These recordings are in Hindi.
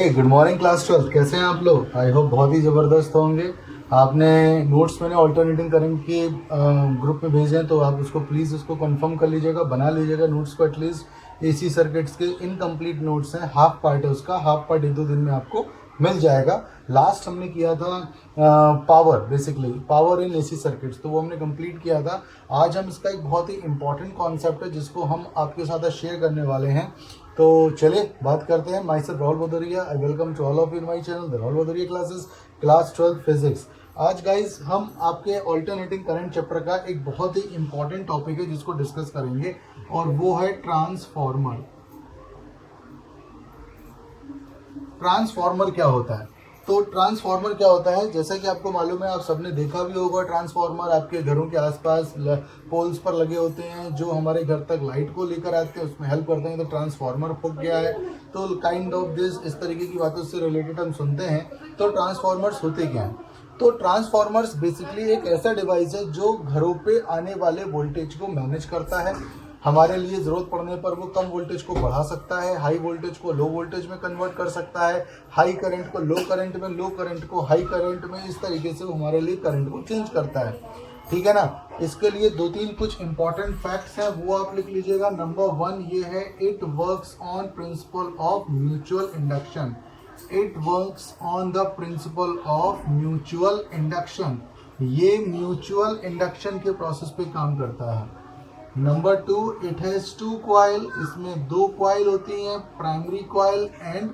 Good morning class 12। कैसे हैं आप लोग? आई होप बहुत ही ज़बरदस्त होंगे। आपने नोट्स मैंने ऑल्टरनेटिंग करंट के ग्रुप में भेजे हैं, तो आप उसको प्लीज़ उसको कंफर्म कर लीजिएगा, बना लीजिएगा नोट्स को। एटलीस्ट एसी सर्किट्स के इनकम्प्लीट नोट्स हैं, हाफ पार्ट है उसका, हाफ पार्ट 1-2 दिन में आपको मिल जाएगा। लास्ट हमने किया था power, basically power in AC circuits, तो वो हमने कंप्लीट किया था। आज हम इसका एक बहुत ही इंपॉर्टेंट कॉन्सेप्ट है जिसको हम आपके साथ शेयर करने वाले हैं। तो चलिए बात करते हैं। Myself Rahul Bhadauria, I welcome to all of you in my channel the Rahul Bhadauria classes, class 12 physics. आज गाइस हम आपके ऑल्टरनेटिंग करंट चैप्टर का एक बहुत ही इंपॉर्टेंट टॉपिक है जिसको डिस्कस करेंगे, और वो है ट्रांसफॉर्मर। ट्रांसफॉर्मर क्या होता है? तो ट्रांसफॉर्मर क्या होता है, जैसा कि आपको मालूम है, आप सबने देखा भी होगा, ट्रांसफॉर्मर आपके घरों के आसपास पोल्स पर लगे होते हैं जो हमारे घर तक लाइट को लेकर आते हैं, उसमें हेल्प करते हैं। तो ट्रांसफॉर्मर फूक गया है, तो काइंड ऑफ दिस, इस तरीके की बातों से रिलेटेड हम सुनते हैं। तो ट्रांसफॉर्मर्स होते क्या हैं? तो ट्रांसफॉर्मर्स बेसिकली एक ऐसा डिवाइस है जो घरों पे आने वाले वोल्टेज को मैनेज करता है। हमारे लिए ज़रूरत पड़ने पर वो कम वोल्टेज को बढ़ा सकता है, हाई वोल्टेज को लो वोल्टेज में कन्वर्ट कर सकता है, हाई करंट को लो करंट में, लो करंट को हाई करंट में। इस तरीके से वो हमारे लिए करंट को चेंज करता है, ठीक है ना। इसके लिए 2-3 कुछ इंपॉर्टेंट फैक्ट्स हैं, वो आप लिख लीजिएगा। नंबर 1 ये है, it works on principle of mutual induction. It works on the principle of mutual induction. ये म्यूचुअल इंडक्शन के प्रोसेस पे काम करता है। Number 2, it has 2 coil. इसमें 2 कॉइल होती हैं, primary coil and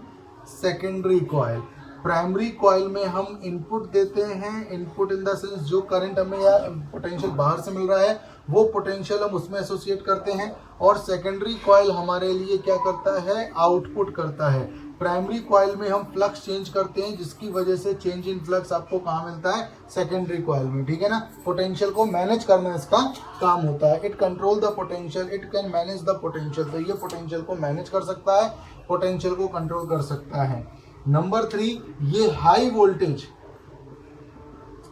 secondary coil. Primary coil में हम इनपुट देते हैं, इनपुट इन द सेंस जो करंट हमें या पोटेंशियल बाहर से मिल रहा है वो पोटेंशियल हम उसमें एसोसिएट करते हैं। और सेकेंडरी कॉइल हमारे लिए क्या करता है, आउटपुट करता है। प्राइमरी कॉइल में हम फ्लक्स चेंज करते हैं, जिसकी वजह से चेंज इन फ्लक्स आपको कहाँ मिलता है, सेकेंडरी कॉइल में, ठीक है ना। पोटेंशियल को मैनेज करना इसका काम होता है। It control the potential, it can manage the potential. तो ये पोटेंशियल को मैनेज कर सकता है, पोटेंशियल को कंट्रोल कर सकता है। नंबर 3, ये हाई वोल्टेज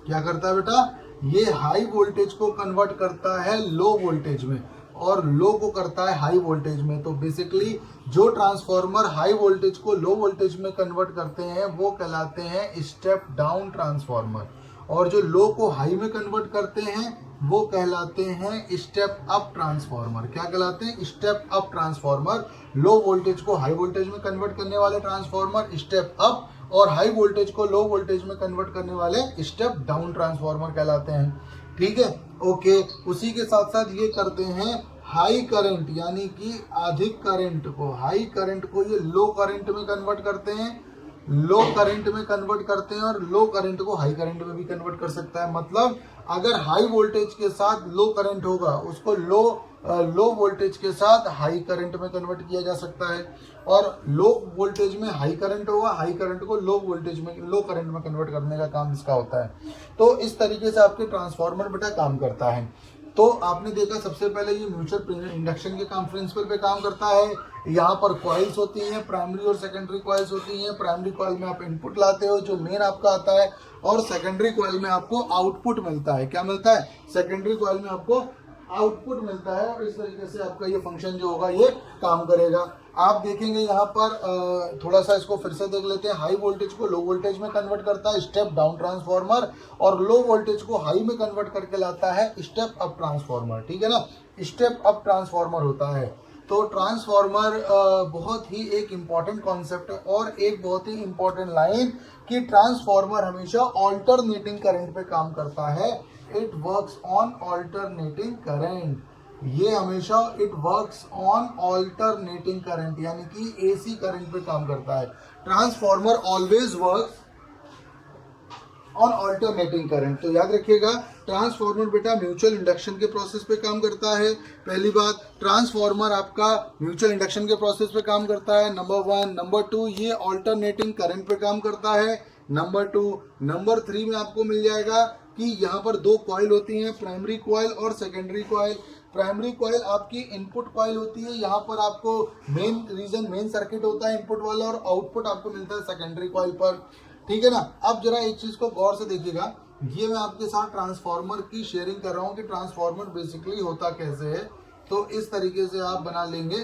क्या करता है बेटा, ये हाई वोल्टेज को कन्वर्ट करता है लो वोल्टेज में, और लो को करता है हाई वोल्टेज में। तो बेसिकली जो ट्रांसफॉर्मर हाई वोल्टेज को लो वोल्टेज में कन्वर्ट करते हैं वो कहलाते हैं स्टेप डाउन ट्रांसफॉर्मर, और जो लो को हाई में कन्वर्ट करते हैं वो कहलाते हैं स्टेप अप ट्रांसफॉर्मर। क्या कहलाते हैं? Step up transformer. Low voltage को हाई वोल्टेज में कन्वर्ट करने वाले ट्रांसफॉर्मर स्टेप अप, और हाई वोल्टेज को लो वोल्टेज में कन्वर्ट करने वाले स्टेप डाउन ट्रांसफॉर्मर कहलाते हैं, ठीक है। ओके, उसी के साथ साथ ये करते हैं हाई करंट, यानी कि अधिक करंट को, हाई करंट को ये लो करंट में कन्वर्ट करते हैं, लो करंट में कन्वर्ट करते हैं, और लो करंट को हाई करंट में भी कन्वर्ट कर सकता है। मतलब अगर हाई वोल्टेज के साथ लो करंट होगा, उसको लो वोल्टेज के साथ हाई करंट में कन्वर्ट किया जा सकता है, और लो वोल्टेज में हाई करंट होगा, हाई करंट को लो वोल्टेज में, लो करंट में कन्वर्ट करने का काम इसका होता है। तो इस तरीके से आपके ट्रांसफॉर्मर बेटा काम करता है। तो आपने देखा सबसे पहले ये म्यूचुअल इंडक्शन के काम प्रिंसिपल पे काम करता है। यहाँ पर कॉइल्स होती हैं, प्राइमरी और सेकेंडरी कॉइल्स होती हैं। प्राइमरी कॉइल में आप इनपुट लाते हो जो मेन आपका आता है, और सेकेंडरी कॉइल में आपको आउटपुट मिलता है। क्या मिलता है? सेकेंडरी कॉइल में आपको आउटपुट मिलता है, और इस तरीके से आपका ये फंक्शन जो होगा ये काम करेगा। आप देखेंगे यहाँ पर थोड़ा सा इसको फिर से देख लेते हैं। हाई वोल्टेज को लो वोल्टेज में कन्वर्ट करता है स्टेप डाउन ट्रांसफॉर्मर, और लो वोल्टेज को हाई में कन्वर्ट करके लाता है स्टेप अप ट्रांसफॉर्मर, ठीक है ना। स्टेप अप ट्रांसफॉर्मर होता है। तो ट्रांसफॉर्मर बहुत ही एक इम्पॉर्टेंट कॉन्सेप्ट है, और एक बहुत ही इम्पॉर्टेंट लाइन कि ट्रांसफॉर्मर हमेशा ऑल्टरनेटिंग करंट पे काम करता है। It works on alternating current. ये हमेशा it works on alternating current, यानी कि एसी करंट पे काम करता है। Transformer always works on alternating current. तो याद रखिएगा, ट्रांसफॉर्मर बेटा म्यूचुअल इंडक्शन के प्रोसेस पे काम करता है। पहली बात, ट्रांसफॉर्मर आपका म्यूचुअल इंडक्शन के प्रोसेस पे काम करता है, नंबर 1। नंबर 2, ये ऑल्टरनेटिंग करंट पे काम करता है, नंबर 2। नंबर 3 में आपको मिल जाएगा कि यहाँ पर 2 कॉइल होती हैं, प्राइमरी कॉइल और सेकेंडरी कॉइल। प्राइमरी कॉइल आपकी इनपुट कॉइल होती है, यहाँ पर आपको मेन सर्किट होता है इनपुट वाला, और आउटपुट आपको मिलता है सेकेंडरी कॉइल पर, ठीक है ना। अब जरा एक चीज को गौर से देखिएगा, ये मैं आपके साथ ट्रांसफॉर्मर की शेयरिंग कर रहा हूँ कि ट्रांसफॉर्मर बेसिकली होता कैसे है। तो इस तरीके से आप बना लेंगे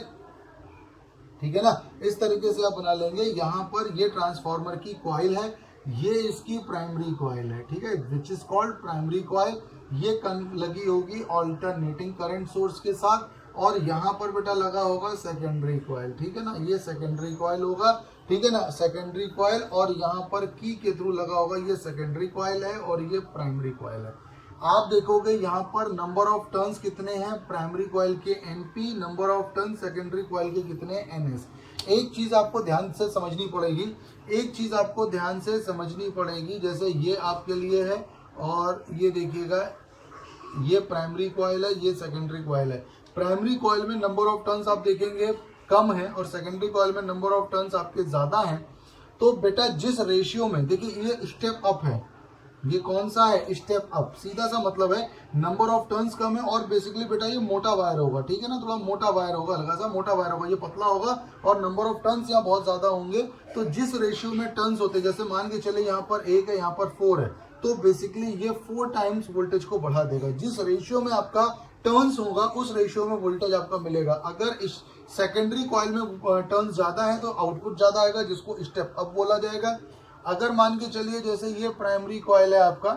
ठीक है ना। इस तरीके से आप बना लेंगे। यहाँ पर ये ट्रांसफार्मर की कॉइल है, ये इसकी प्राइमरी कॉइल है, ठीक है, which is called primary coil. ये लगी होगी ऑल्टरनेटिंग करंट सोर्स के साथ, और यहाँ पर बेटा लगा होगा सेकेंडरी कॉइल, ठीक है ना, ये सेकेंडरी कॉइल होगा, ठीक है ना, सेकेंडरी कॉइल, और यहाँ पर की के थ्रू लगा होगा, ये सेकेंडरी कॉइल है और ये प्राइमरी कॉइल है। आप देखोगे यहाँ पर नंबर ऑफ टर्न्स कितने हैं प्राइमरी कॉइल के, NP, number of turn secondary coil के कितने, NS। एक चीज आपको ध्यान से समझनी पड़ेगी, एक चीज आपको ध्यान से समझनी पड़ेगी, जैसे ये आपके लिए है और ये देखिएगा ये प्राइमरी कॉइल है, ये सेकेंडरी कॉइल है। प्राइमरी कॉइल में नंबर ऑफ टर्न्स आप देखेंगे कम है और सेकेंडरी कॉइल में नंबर ऑफ टर्न्स आपके ज्यादा हैं। तो बेटा जिस रेशियो में, देखिए ये स्टेप अप है, ये कौन सा है, स्टेप अप, सीधा सा मतलब है नंबर ऑफ टर्न्स कम है, और बेसिकली बेटा ये मोटा वायर होगा, ठीक है ना, थोड़ा मोटा वायर होगा, हल्का सा मोटा वायर होगा, ये पतला होगा और नंबर ऑफ टर्न्स यहाँ बहुत ज्यादा होंगे। तो जिस रेशियो में टर्न्स होते हैं, जैसे मान के चले यहाँ पर 1 है, यहाँ पर 4 है, तो बेसिकली ये 4 टाइम्स वोल्टेज को बढ़ा देगा। जिस रेशियो में आपका टर्न्स होगा उस रेशियो में वोल्टेज आपका मिलेगा। अगर इस सेकेंडरी कॉइल में टर्न्स ज्यादा है तो आउटपुट ज्यादा आएगा, जिसको स्टेप अप बोला जाएगा। अगर मान के चलिए जैसे ये प्राइमरी कॉइल है आपका,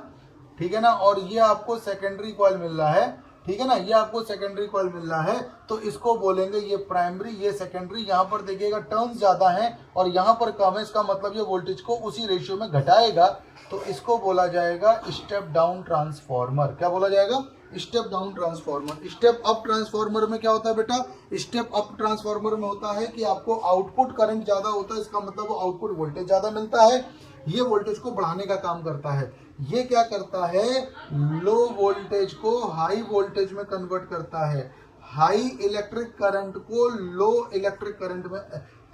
ठीक है ना, और ये आपको सेकेंडरी कॉइल मिल रहा है, ठीक है ना, ये आपको सेकेंडरी कॉइल मिल रहा है, तो इसको बोलेंगे ये प्राइमरी, ये सेकेंडरी। यहाँ पर देखिएगा टर्न्स ज्यादा है और यहाँ पर कम है, इसका मतलब ये वोल्टेज को उसी रेशियो में घटाएगा, तो इसको बोला जाएगा स्टेप डाउन ट्रांसफॉर्मर। क्या बोला जाएगा, step down transformer. Step up transformer में क्या होता है बेटा, स्टेप अप ट्रांसफॉर्मर में होता है कि आपको आउटपुट करंट ज्यादा होता है, इसका मतलब वो आउटपुट वोल्टेज ज्यादा मिलता है, ये वोल्टेज को बढ़ाने का काम करता है। ये क्या करता है, लो वोल्टेज को हाई वोल्टेज में कन्वर्ट करता है, हाई इलेक्ट्रिक करंट को लो इलेक्ट्रिक करंट में,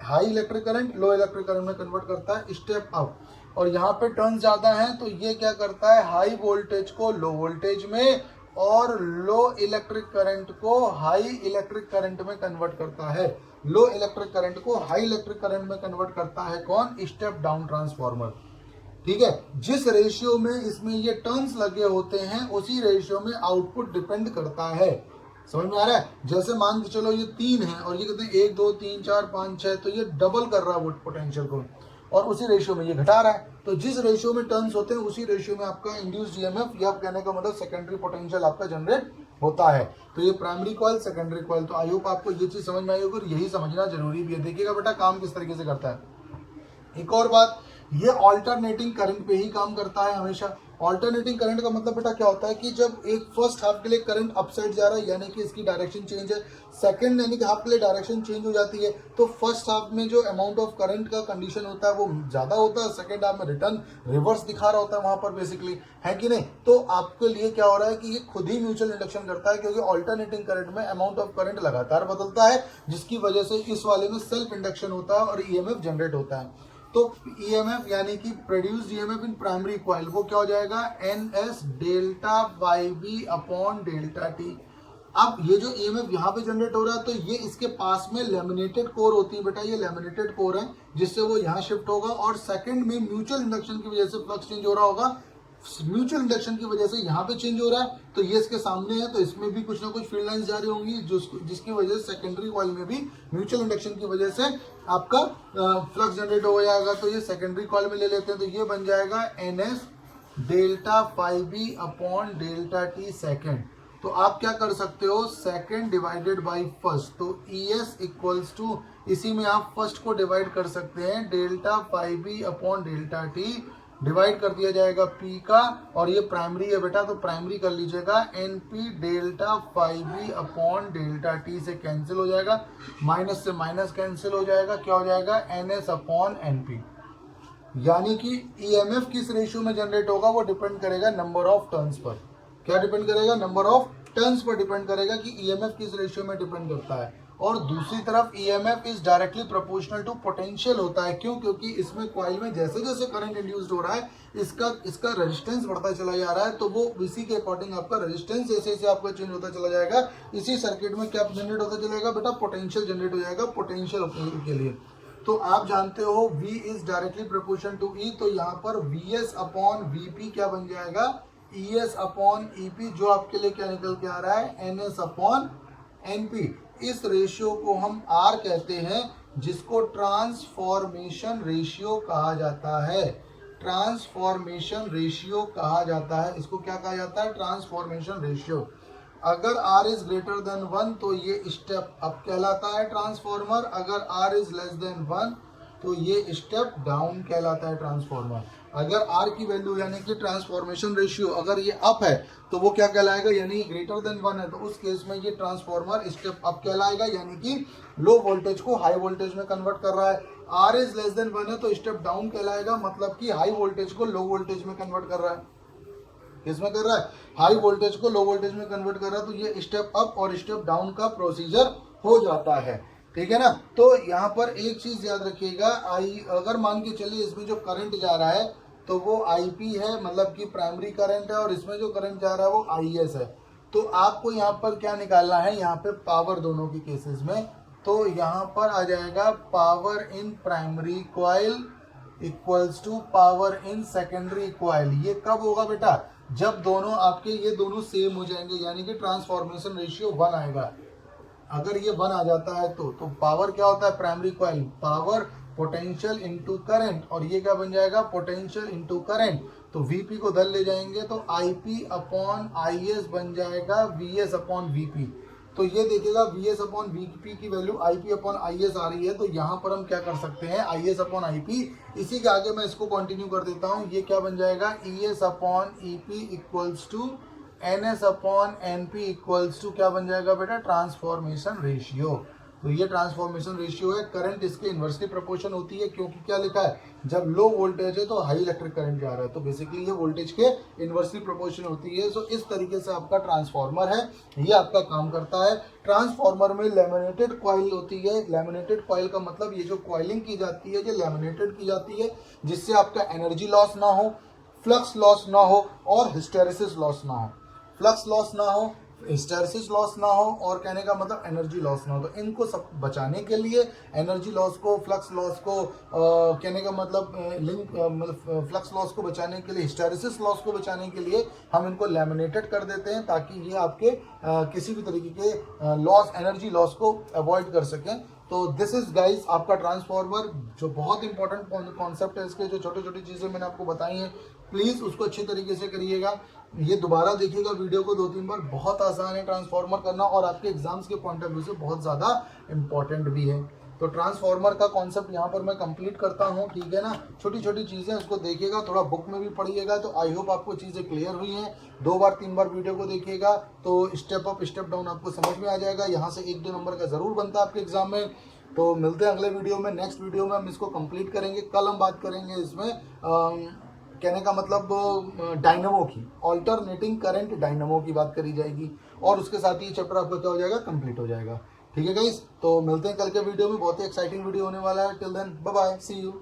हाई इलेक्ट्रिक करंट लो इलेक्ट्रिक करंट में कन्वर्ट करता है, स्टेप अप। और यहाँ पे टर्न ज्यादा है तो ये क्या करता है, हाई वोल्टेज को लो वोल्टेज में और लो इलेक्ट्रिक करंट को हाई इलेक्ट्रिक करंट में कन्वर्ट करता है, लो इलेक्ट्रिक करंट को हाई इलेक्ट्रिक करंट में कन्वर्ट करता है कौन, स्टेप डाउन ट्रांसफॉर्मर, ठीक है। जिस रेशियो में इसमें ये टर्न्स लगे होते हैं उसी रेशियो में आउटपुट डिपेंड करता है। समझ में आ रहा है, जैसे मान के चलो ये 3 है और ये कहते हैं 1 2 3 4 5 6, तो ये डबल कर रहा है पोटेंशियल को और उसी रेशियो में ये घटा रहा है। तो जिस रेशियो में टर्न्स होते हैं उसी रेशियो में आपका इंड्यूस्ड ईएमएफ, या कहने का मतलब सेकेंडरी पोटेंशियल आपका जनरेट होता है। तो ये प्राइमरी कॉइल, सेकेंडरी कॉइल। तो आई होप आपको ये चीज समझ में आई होगी और यही समझना जरूरी भी है। देखिएगा बेटा काम किस तरीके से करता है। एक और बात, ये ऑल्टरनेटिंग करंट पे ही काम करता है हमेशा। ऑल्टरनेटिंग करंट का मतलब बेटा क्या होता है कि जब एक फर्स्ट हाफ के लिए करंट अप साइड जा रहा है यानी कि इसकी डायरेक्शन चेंज है, सेकंड यानी कि हाफ के लिए डायरेक्शन चेंज हो जाती है, तो फर्स्ट हाफ में जो अमाउंट ऑफ करंट का कंडीशन होता है वो ज्यादा होता है, सेकंड हाफ में रिटर्न रिवर्स दिखा रहा होता है वहां पर बेसिकली, है कि नहीं। तो आपके लिए क्या हो रहा है कि ये खुद ही म्यूचुअल इंडक्शन करता है, क्योंकि ऑल्टरनेटिंग करंट में अमाउंट ऑफ करंट लगातार बदलता है, जिसकी वजह से इस वाले में सेल्फ इंडक्शन होता है और ईएमएफ जनरेट होता है। तो ईएमएफ यानी कि produced EMF in primary coil वो क्या हो जाएगा, NS delta YB upon delta T। अब ये जो ईएमएफ यहाँ पे जनरेट हो रहा है तो ये इसके पास में लेमिनेटेड कोर होती है बेटा, ये लेमिनेटेड कोर है जिससे वो यहाँ शिफ्ट होगा, और सेकंड में म्यूचुअल इंडक्शन की वजह से फ्लक्स चेंज हो रहा होगा, म्यूचुअल इंडक्शन की वजह से यहाँ पे चेंज हो रहा है, तो ये इसके सामने है तो इसमें भी कुछ ना कुछ फील्ड लाइंस जारी होंगी जिसकी वजह से सेकेंडरी कॉइल में भी म्यूचुअल इंडक्शन की वजह से आपका फ्लक्स जनरेट हो जाएगा। तो ये सेकेंडरी कॉइल में ले लेते हैं, तो ये बन जाएगा NS delta YB upon delta T second. तो आप क्या कर सकते हो, सेकेंड डिवाइडेड बाई फर्स्ट, तो ES इक्वल्स टू, इसी में आप फर्स्ट को डिवाइड कर सकते हैं, delta YB upon delta T divide कर दिया जाएगा P का, और ये प्राइमरी है बेटा तो प्राइमरी कर लीजिएगा, NP delta YB upon delta T से कैंसिल हो जाएगा, माइनस से माइनस कैंसिल हो जाएगा, क्या हो जाएगा NS अपॉन NP। यानी कि ईएमएफ किस रेशियो में जनरेट होगा वो डिपेंड करेगा नंबर ऑफ टर्न्स पर। क्या डिपेंड करेगा, number of turns per depend करेगा कि ईएमएफ किस रेशियो में डिपेंड करता है। और दूसरी तरफ EMF is directly proportional to potential होता है। क्यों, क्योंकि इसमें कॉइल में जैसे जैसे करंट इंड्यूस्ड हो रहा है इसका रेजिस्टेंस बढ़ता चला जा रहा है, तो वो इसी के अकॉर्डिंग आपका रेजिस्टेंस जैसे जैसे आपका चेंज होता चला जाएगा, इसी सर्किट में क्या जनरेट होता चलेगा बेटा, पोटेंशियल जनरेट हो जाएगा पोटेंशियल के लिए। तो आप जानते हो V is directly proportional to E, तो यहाँ पर VS अपॉन VP क्या बन जाएगा, ES अपॉन EP, जो आपके लिए क्या निकल के आ रहा है, NS अपॉन NP। इस रेशियो को हम R कहते हैं, जिसको ट्रांसफॉर्मेशन रेशियो कहा जाता है। ट्रांसफॉर्मेशन रेशियो कहा जाता है, इसको क्या कहा जाता है? Transformation ratio. अगर R इज ग्रेटर देन 1 तो ये स्टेप अप कहलाता है ट्रांसफॉर्मर, अगर R इज लेस देन 1 तो ये स्टेप डाउन कहलाता है ट्रांसफॉर्मर। अगर R की वैल्यू यानी कि ट्रांसफॉर्मेशन रेशियो अगर ये अप है तो वो क्या कहलाएगा? यानी ग्रेटर देन 1 है तो उस केस में ये ट्रांसफॉर्मर स्टेप अप कहलाएगा, यानी कि लो वोल्टेज को हाई वोल्टेज में कन्वर्ट कर रहा है। R इज लेस देन 1 है तो स्टेप डाउन कहलाएगा, मतलब कि हाई वोल्टेज को लो वोल्टेज में कन्वर्ट कर रहा है। किसमें कर रहा है? हाई वोल्टेज को लो वोल्टेज में कन्वर्ट कर रहा है, तो ये स्टेप अप और स्टेप डाउन का प्रोसीजर हो जाता है। ठीक है ना? तो यहाँ पर एक चीज याद रखिएगा, अगर मान के चलिए इसमें जो करंट जा रहा है तो वो IP है, मतलब कि प्राइमरी करंट है, और इसमें जो करंट जा रहा है वो IS है। तो आपको यहाँ पर क्या निकालना है? यहाँ पे पावर दोनों के केसेस में, तो यहाँ पर आ जाएगा power in primary coil equals to power in secondary coil. ये कब होगा बेटा? जब दोनों आपके ये दोनों सेम हो जाएंगे, यानी कि ट्रांसफॉर्मेशन रेशियो 1 आएगा। अगर ये 1 आ जाता है तो पावर क्या होता है? Primary coil power potential into current, और ये क्या बन जाएगा? Potential into current. तो VP को धर ले जाएंगे तो IP अपॉन IS बन जाएगा VS अपॉन VP। तो ये देखिएगा VS अपॉन VP की वैल्यू IP अपॉन IS आ रही है, तो यहाँ पर हम क्या कर सकते हैं? IS upon IP। इसी के आगे मैं इसको कंटिन्यू कर देता हूँ, ये क्या बन जाएगा? ES upon EP equals to NS upon NP equals to क्या बन जाएगा बेटा? Transformation ratio. तो ये ट्रांसफॉर्मेशन रेशियो है, करंट इसके इन्वर्सली प्रोपोर्शन होती है, क्योंकि क्या लिखा है? जब लो वोल्टेज है तो हाई इलेक्ट्रिक करंट जा रहा है, तो बेसिकली ये वोल्टेज के इन्वर्सली प्रोपोर्शन होती है। सो इस तरीके से आपका ट्रांसफॉर्मर है, ये आपका काम करता है। ट्रांसफॉर्मर में लैमिनेटेड कॉइल होती है। लैमिनेटेड कॉइल का मतलब ये जो कॉइलिंग की जाती है ये लैमिनेटेड की जाती है, जिससे आपका एनर्जी लॉस ना हो, फ्लक्स लॉस ना हो और हिस्टेरेसिस लॉस ना हो। फ्लक्स लॉस ना हो, हिस्टेरेसिस लॉस ना हो, और कहने का मतलब एनर्जी लॉस ना हो। तो इनको सब बचाने के लिए, एनर्जी लॉस को, फ्लक्स लॉस को, कहने का मतलब मतलब फ्लक्स लॉस को बचाने के लिए, हिस्टेरेसिस लॉस को बचाने के लिए हम इनको लैमिनेटेड कर देते हैं, ताकि ये आपके किसी भी तरीके के लॉस, एनर्जी लॉस को अवॉइड कर सकें। तो दिस इज गाइस आपका ट्रांसफॉर्मर, जो बहुत इंपॉर्टेंट कॉन्सेप्ट है। इसके जो छोटी छोटी चीज़ें मैंने आपको बताई हैं, प्लीज़ उसको अच्छे तरीके से करिएगा। ये दोबारा देखिएगा वीडियो को 2-3 बार, बहुत आसान है ट्रांसफॉर्मर करना, और आपके एग्जाम्स के पॉइंट ऑफ व्यू से बहुत ज़्यादा इंपॉर्टेंट भी है। तो ट्रांसफॉर्मर का कॉन्सेप्ट यहाँ पर मैं कंप्लीट करता हूँ, ठीक है ना? छोटी छोटी चीज़ें उसको देखिएगा, थोड़ा बुक में भी पढ़िएगा, तो आई होप आपको चीज़ें क्लियर हुई हैं। 2 बार 3 बार वीडियो को देखिएगा तो स्टेप अप स्टेप डाउन आपको समझ में आ जाएगा। यहाँ से 1-2 नंबर का ज़रूर बनता है आपके एग्जाम में। तो मिलते हैं अगले वीडियो में। नेक्स्ट वीडियो में हम इसको कंप्लीट करेंगे। कल हम बात करेंगे इसमें कहने का मतलब डायनमो की, ऑल्टरनेटिंग करंट डायनमो की बात करी जाएगी, और उसके साथ ही चैप्टर आपका क्या हो जाएगा? कंप्लीट हो जाएगा। ठीक है गाइस, तो मिलते हैं कल के वीडियो में, बहुत ही एक्साइटिंग वीडियो होने वाला है। Till then bye bye, see you.